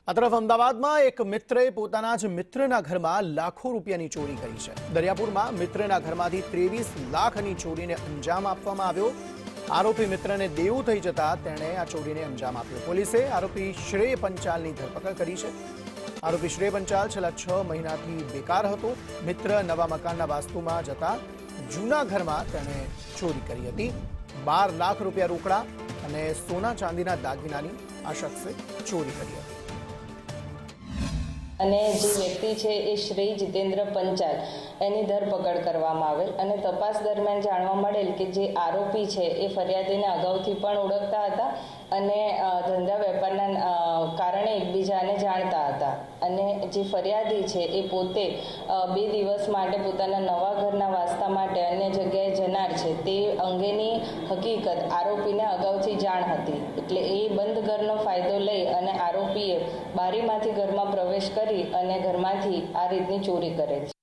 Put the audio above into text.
આ તરફ અમદાવાદમાં એક મિત્રે પોતાના જ મિત્રના ઘરમાં લાખો રૂપિયાની ચોરી કરી છે। દરિયાપુરમાં મિત્રના ઘરમાંથી 23 લાખની ચોરીને અંજામ આપવામાં આવ્યો। આરોપી મિત્રને દેવું થઈ જતા તેણે આ ચોરીને અંજામ આપ્યો। પોલીસે આરોપી શ્રેય પંચાલની ધરપકડ કરી છે। આરોપી શ્રેય પંચાલ છેલ્લા 6 મહિનાથી બેકાર હતો। મિત્ર નવા મકાનના વાસ્તુમાં જતા જૂના ઘરમાં તેણે ચોરી કરી હતી। 12 લાખ રૂપિયા રોકડા અને સોના ચાંદીના દાગીનાની આ શખ્સે ચોરી કરી હતી। અને જે વ્યક્તિ છે એ શ્રી જીતેન્દ્ર પંચાલ એની ધરપકડ કરવામાં આવેલ અને તપાસ દરમિયાન જાણવા મળેલ કે જે આરોપી છે એ ફરિયાદીને અગાઉથી પણ ઓળખતા હતા અને ધંધા વેપારના કારણે એકબીજાને જાણતા હતા અને જે ફરિયાદી છે એ પોતે 2 દિવસ માટે પોતાના નવા ઘરના વાસ્તા માટે અન્ય જગ્યાએ જનાર છે તે અંગેની હકીકત આરોપીને અગાઉથી જાણ હતી। એટલે એ બંધ ઘરનો ફાયદો લઈ અને આરોપીએ બારીમાંથી ઘરમાં પ્રવેશ કરી અને ઘરમાંથી આ રીતની ચોરી કરે છે।